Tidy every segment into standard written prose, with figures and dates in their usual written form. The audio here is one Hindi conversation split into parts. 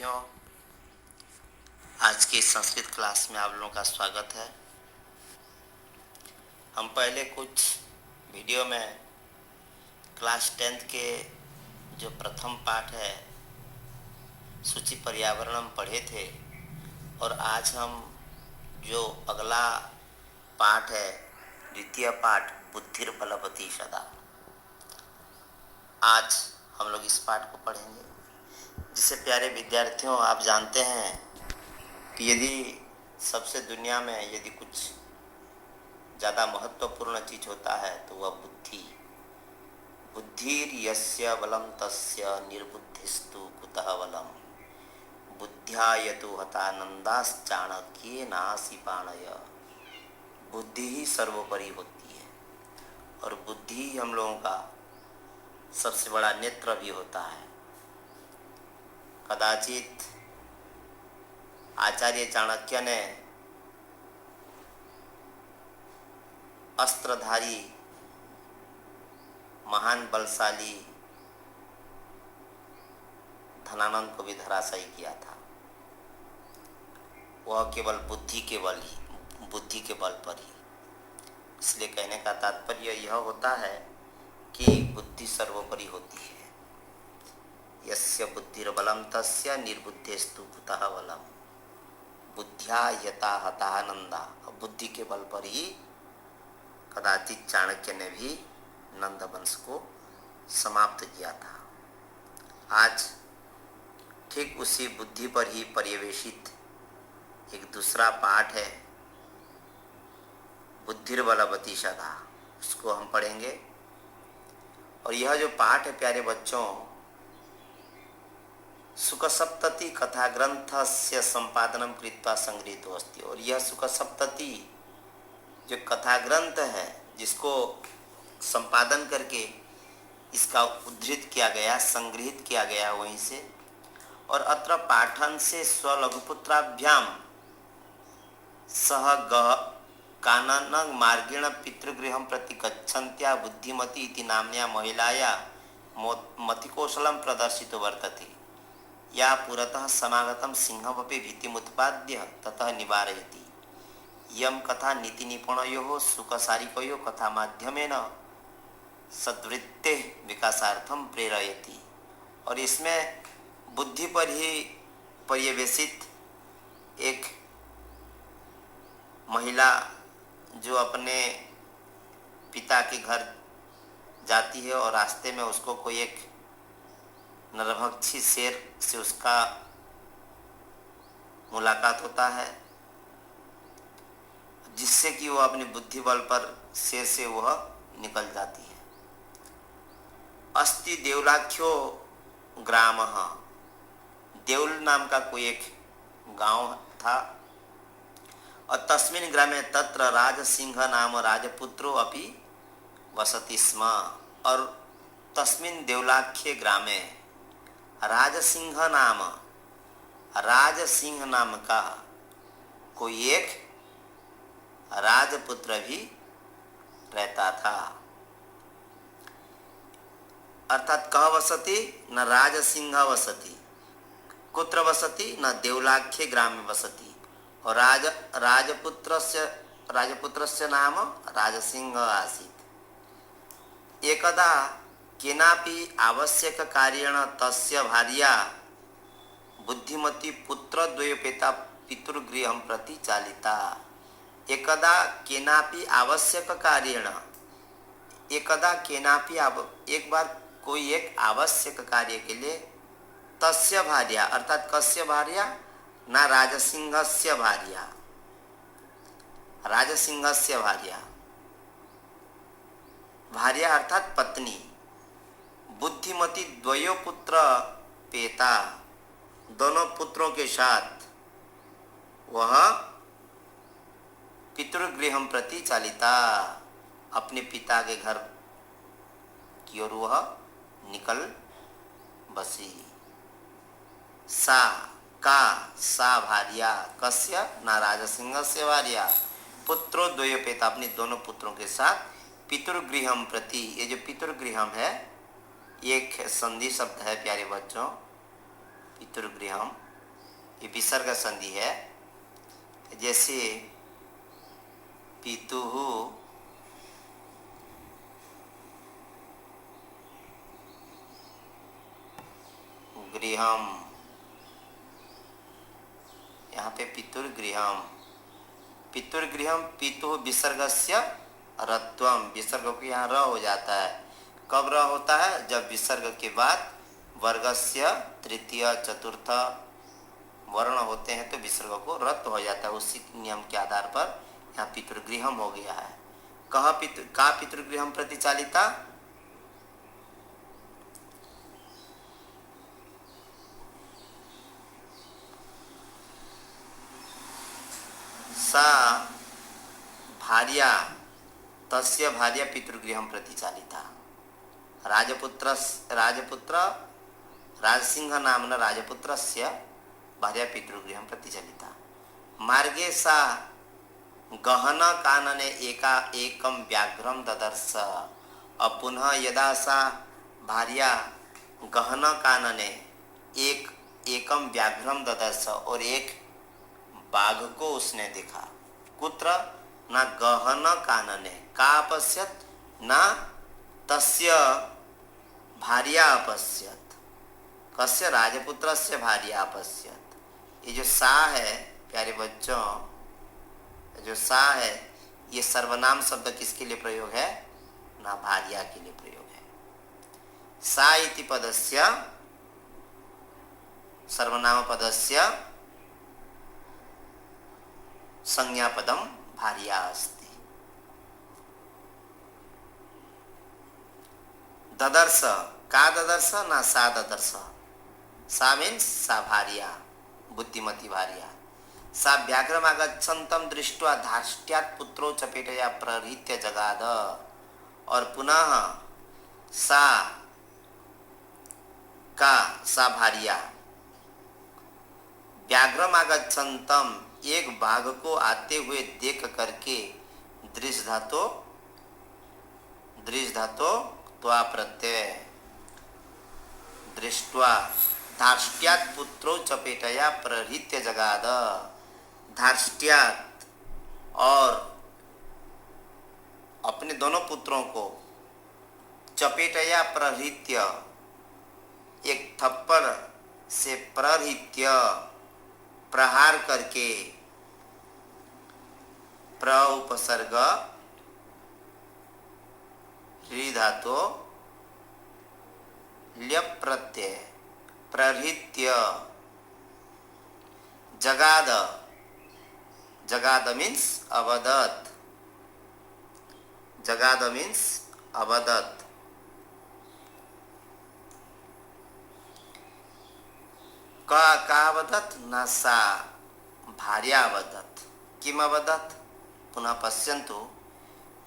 विद्यार्थियों, आज की संस्कृत क्लास में आप लोगों का स्वागत है। हम पहले कुछ वीडियो में क्लास 10th के जो प्रथम पाठ है सूचि पर्यावरणम पढ़े थे, और आज हम जो अगला पाठ है द्वितीय पाठ बुद्धिर बलवती सदा, आज हम लोग इस पाठ को पढ़ेंगे। जिससे प्यारे विद्यार्थियों, आप जानते हैं कि यदि सबसे दुनिया में यदि कुछ ज़्यादा महत्वपूर्ण चीज़ होता है तो वह बुद्धि। बुद्धिर यस्य बलम तस्य निर्बुद्धिस्तु कुतः बलम, बुद्ध्या यतो हतानंदास चाणक्य नासी पाणय। बुद्धि ही सर्वोपरि होती है, और बुद्धि ही हम लोगों का सबसे बड़ा नेत्र भी होता है। कदाचित आचार्य चाणक्य ने अस्त्रधारी महान बलशाली धनानंद को भी धराशायी किया था। वह केवल बुद्धि के बल पर ही। इसलिए कहने का तात्पर्य यह होता है कि बुद्धि सर्वोपरि होती है। यस्य बुद्धिर्बलम तस्य निर्बुद्धिस्तु कुतः बलम, बुद्ध्या यथा हतानंदा। बुद्धि के बल पर ही कदाचित चाणक्य ने भी नंद वंश को समाप्त किया था। आज ठीक उसी बुद्धि पर ही पर्यवेशित एक दूसरा पाठ है बुद्धिर्बलवती सदा, उसको हम पढ़ेंगे। और यह जो पाठ है प्यारे बच्चों, सुखसप्तति कथा ग्रंथ से संपादनम कृत्वा संगृहीतो अस्ति। और यह सुखसप्तति जो कथा ग्रंथ है, जिसको संपादन करके इसका उद्धृत किया गया, संग्रहित किया गया वहीं से। और अत्र पाठन से स्वलघुपुत्राभ्याम सह कानन मार्गेण पितृगृहं प्रति गच्छन्त्या बुद्धिमती इति नाम्न्या महिलाया मतिकौशलं प्रदर्शितो वर्तते। या पुरतः समागतं सिंहमपि भीतिमुत्पाद्य ततः निवारयति। यम कथा नीतिनिपुणयोः सुखसारिकयोः कथामाध्यमेन सद्वृत्तेः विकासार्थं प्रेरयति। और इसमें बुद्धि पर ही पर्यवेशित एक महिला जो अपने पिता के घर जाती है, और रास्ते में उसको कोई एक नरभक्षी शेर से उसका मुलाकात होता है, जिससे कि वह अपनी बुद्धि बल पर शेर से वह निकल जाती है। अस्ति देवलाख्यो ग्राम, देवल नाम का कोई एक गांव था। और तस्मिन् ग्रामे तत्र राजसिंह नाम राजपुत्रो अपि वसति स्म। और तस्मिन् देवलाख्ये ग्रामे राजसिंह नाम का कोई एक राजपुत्र भी रहता था। अर्थात कह वसति न राजसिंह वसति, कुत्र वसति न देवलाख्ये ग्रामे वसति। और राजपुत्रस्य नाम राजसिंह आसीत्। एकदा केनापि आवश्यक कार्येण तस्य भार्या बुद्धिमती पुत्रद्वयोपेता पितृगृहं प्रति चालिता। एकदा केनापि आवश्यक कार्येण, एक बार कोई एक आवश्यक कार्य के लिए तस्य भार्या, अर्थात कस्य भार्या, ना राजसिंहस्य भार्या, राजसिंहस्य भार्या, भार्या अर्थात पत्नी, बुद्धिमती द्वयो पुत्र पेता, दोनों पुत्रों के साथ वह पितृगृहं प्रति चालिता, अपने पिता के घर की ओर वह निकल बसी। सा भार्या कस्य न राजसिंहस्य भार्या पुत्रो द्वयोपेता, अपने दोनों पुत्रों के साथ पितृगृहम प्रति। ये जो पितृगृहम है एक संधि शब्द है प्यारे बच्चों। पितृगृहम ये विसर्ग संधि है। जैसे पितुः गृहम, यहाँ पे पितुर्गृहम, पितुर्गृहम, पितुः विसर्गस्य रत्वम, विसर्ग को यहाँ र हो जाता है। कब र होता है? जब विसर्ग के बाद वर्गस्य तृतीय चतुर्थ वर्ण होते हैं तो विसर्ग को रत्व हो जाता है। उसी नियम के आधार पर यहाँ पितृगृहम हो गया है। कह का पितृगृहम प्रतिचालिता, सा भार्या तस्य भार्या पितृगृहम प्रतिचालिता। राजपुत्र राजसिंह नामना राजपुत्रस्य भार्या पितृगृहम प्रतिचालिता। मार्गे सा गहन कानने एकम व्याघ्रम ददर्श। पुनः यदा सा भार्या गहन कानने एकम व्याघ्रम ददर्श, और एक बाघ को उसने देखा। कुत्र? न गहन कानने का अपश्यत, न तस्य भार्या अपश्यत। कस्य? राजपुत्रस्य भार्या अपश्यत। ये जो सा है प्यारे बच्चों, जो सा है ये सर्वनाम शब्द किसके लिए प्रयोग है? ना भार्या के लिए प्रयोग है। सा इति पदस्य सर्वनाम पदस्य संज्ञापदम भार्या अस्ति। ददर्श का ददर्श, ना सा ददर्श। सा मीन्स सा भार्या, बुद्धिमती भार्या। सा व्याघ्रमागच्छन्तं दृष्ट्वा धार्ष्ट्यात् पुत्रो चपेटया प्रहृत्य जगाद। और पुनः सा भार्या व्याघ्रमागच्छन्तं एक बाघ को आते हुए देख करके दृश्य धातो त्वा प्रत्यय दृष्ट्वा धार्ष्ट्यात् पुत्रो चपेटया प्रहृत्य जगाद। धार्ष्ट्यात्, और अपने दोनों पुत्रों को चपेटया प्रहृत्य, एक थप्पड़ से प्रहृत्य प्रहार करके, प्र उपसर्ग ह्री धातु ल्यप प्रत्यय प्रहृत्य जगाद। जगाद मीन्स अवदत, जगाद मीन्स अवदत। का अवदत, न सा भार्या अवदत। किम अवदत? पुनः पश्यन्तु।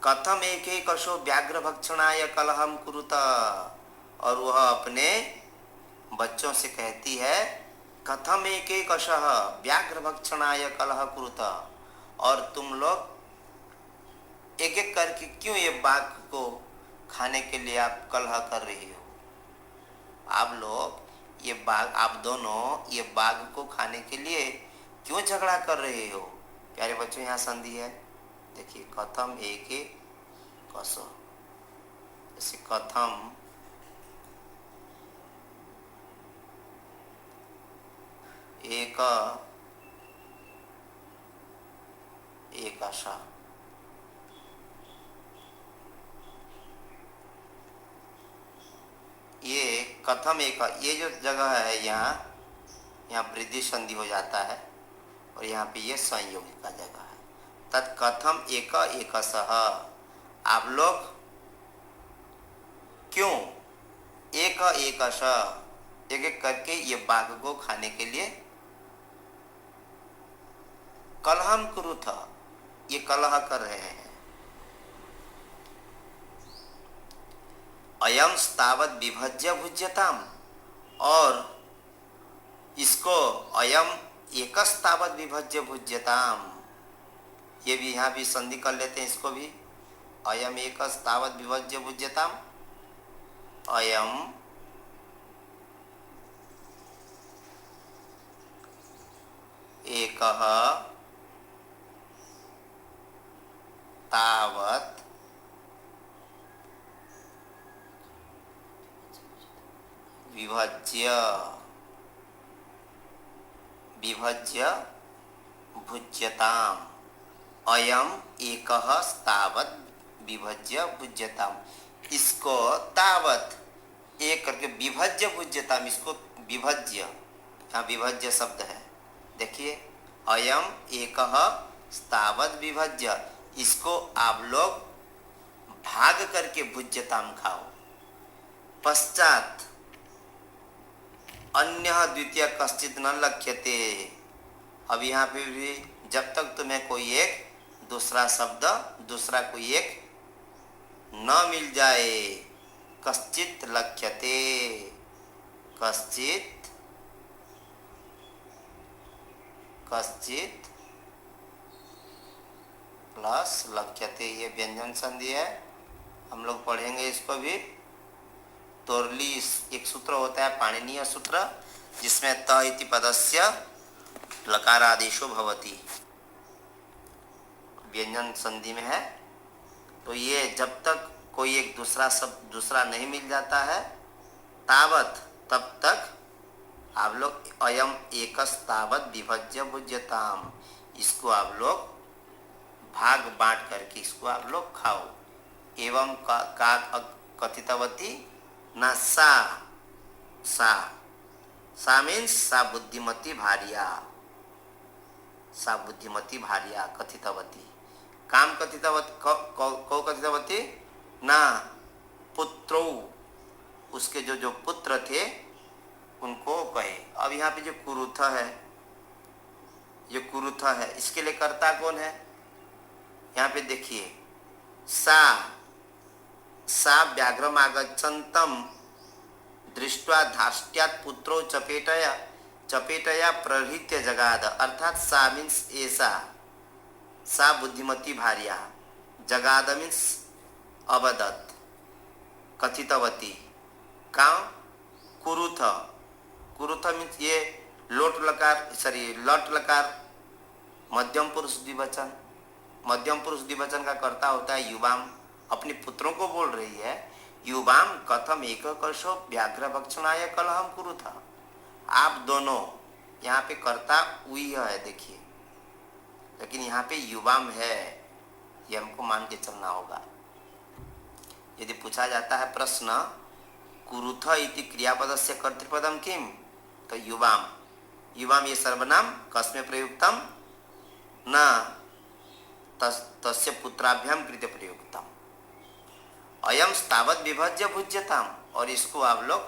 कथम एकैकशो व्याघ्रभक्षणाय कलहम कुरुत। और वह अपने बच्चों से कहती है, कथम एकैकशः व्याघ्रभक्षणाय कलह कुरुत। और तुम लोग एक एक करके क्यों ये बाघ को खाने के लिए आप कलह कर रही हो? आप लोग ये बाघ, आप दोनों ये बाघ को खाने के लिए क्यों झगड़ा कर रहे हो? प्यारे बच्चों, यहाँ संधि है, देखिए, कथम एक कसो। जैसे कथम एक आशा, ये कथम एक, ये जो जगह है यहाँ वृद्धि संधि हो जाता है, और यहाँ पे ये संयोगी का जगह है। तत्कथम एक एकसः, आप लोग क्यों एक एकश, एक एक करके ये बाघ को खाने के लिए कलहम कुरुथ, ये कलह कर रहे हैं। अयम स्तावत विभज्य भुज्यताम, और इसको अयम एकस्तावत विभज्य भुज्यताम, ये भी यहाँ भी संधि कर लेते हैं इसको भी। अयम एकस्तावत विभज्य भुज्यताम, अयम एकः तावत् विभज्य भुज्यताम्। अयम एकः तावत् विभज्य भुज्यताम्। इसको तावत एक करके विभज्य भुज्यताम्, इसको विभज्य, यहाँ विभज्य शब्द है, देखिए अयम एकः तावत विभज्य, इसको आप लोग भाग करके भुज्यताम खाओ। पश्चात अन्य द्वितीय कश्चित न लक्ष्यते। अब यहाँ पे भी जब तक तुम्हें कोई एक दूसरा शब्द, दूसरा कोई एक न मिल जाए, कश्चित लक्ष्यते, कश्चित प्लस लक्ष्यते, ये व्यंजन संधि है, हम लोग पढ़ेंगे इसको भी। तोरली एक सूत्र होता है पाणिनीय सूत्र, जिसमें त इति पदस्य लकारादेशो भवति, व्यंजन संधि में है। तो ये जब तक कोई एक दूसरा शब्द दूसरा नहीं मिल जाता है, तावत, तब तक आप लोग अयम एकस तावत विभज्य भुज्यताम, इसको आप लोग भाग बांट करके इसको आप लोग खाओ। एवं का कथितवती न सा मीन्स सा बुद्धिमती भार्या, सा बुद्धिमती भार्या कथितवती। काम कथितवती को कथितवती ना पुत्रो, उसके जो पुत्र थे उनको कहे। अब यहाँ पे जो कुरुथ है, ये कुरुथ है, इसके लिए कर्ता कौन है? यहाँ पे देखिए सा व्याघ्रम आगच्छन्तम दृष्ट्वा धाष्ट्यात् पुत्रो चपेटया प्रहृत्य जगाद, अर्थात सा मीन्स ऐसा, सा बुद्धिमती भार्या, जगाद मीन्स अवदत, कथितवती। काम कुरुथ, कुरुथ मीन्स ये लोट लकार मध्यम पुरुष द्विवचन, मध्यम पुरुष द्विवचन का कर्ता होता है युवाम। अपने पुत्रों को बोल रही है, युवाम कथम एक कर्षो व्याघ्र भक्षणाय कलहम कुरुथ। आप दोनों, यहाँ पे कर्ता उई है देखिए, लेकिन यहाँ पे युवाम है, ये हमको मान के चलना होगा। यदि पूछा जाता है प्रश्न कुरुथ इति क्रियापदस्य कर्तृपदम किम, तो युवाम, युवाम ये सर्वनाम कस्मै प्रयुक्तम, न तस्य पुत्राभ्याम कृते प्रयुक्तम। अयम तावत विभज्य भुज्यताम, और इसको आप लोग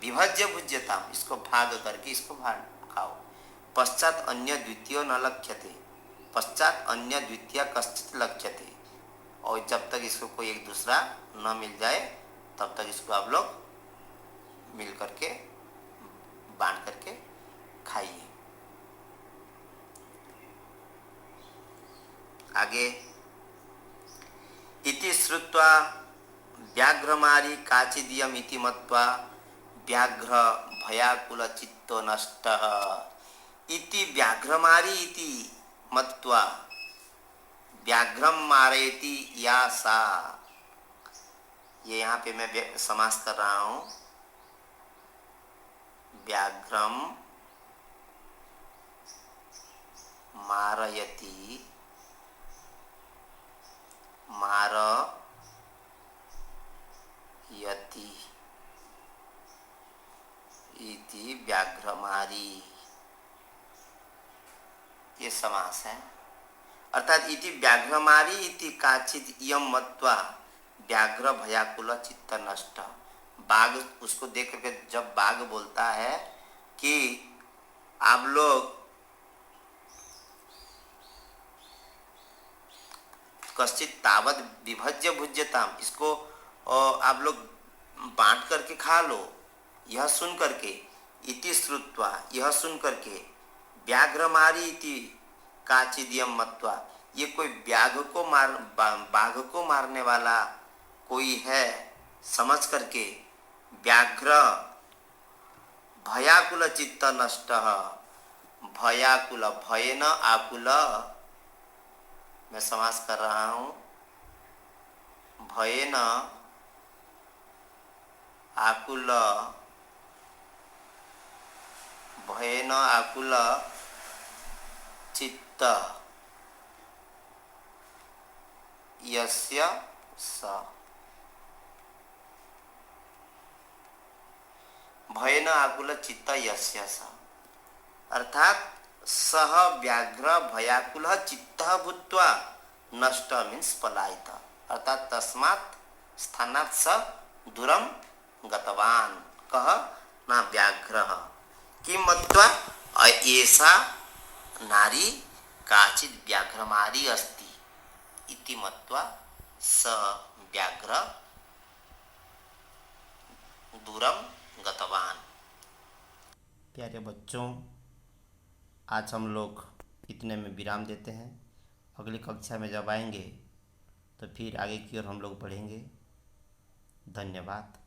विभज्य भुज्यताम, इसको भाग करके इसको भाग खाओ। पश्चात अन्य द्वितीय न लक्ष्यते, पश्चात अन्य द्वितीय कश्चित लक्ष्यते, और जब तक इसको कोई एक दूसरा न मिल जाए तब तक इसको आप लोग मिल करके बांट करके खाइए। आगे इति श्रुत्वा व्याघ्रमारी काचिदियम इति मत्वा व्याघ्र भयाकुल चित्तो नष्टः इति व्याघ्रमारी इति मत्वा व्याघ्रम मारेति या सा, ये यहाँ पे मैं समास कर रहा हूँ, व्याघ्रम मारयति, मारयति इति व्याघ्रमारी, ये समास है। अर्थात इति व्याघ्रमारी इति काचित यम मत्वा व्याघ्र भयाकुल चित्त नष्ट। बाघ, उसको देख करके जब बाघ बोलता है कि आप लोग कश्चित तावत विभज्य भुज्यताम, इसको आप लोग बांट करके खा लो, यह सुन करके, इति श्रुत्वा, यह सुन करके, व्याघ्रमारी इति काचिदियम मत्वा, ये कोई बाघ को मारने वाला कोई है समझ करके, व्याघ्र भयाकुल चित्त नष्ट, भयाकुल, भयेन आकुल, मैं समास कर रहा हूँ, भयेन आकुल, भयेन आकुल चित्त यस्य स, भयेन आकुल चित्त यस्य स, अर्थात सह व्याघ्र भयाकुल चित्त भूत्वा नष्ट मीन्स पलायित, अर्थात तस्मात् स्थानात् स दूरं गतवान्, कः न व्याघ्रः किं मत्वा एषा नारी काचित् व्याघ्रमारी अस्ति इति मत्वा स व्याघ्र दूरं गतवान्। प्यारे बच्चों, आज हम लोग इतने में विराम देते हैं। अगली कक्षा में जब आएंगे तो फिर आगे की ओर हम लोग बढ़ेंगे। धन्यवाद।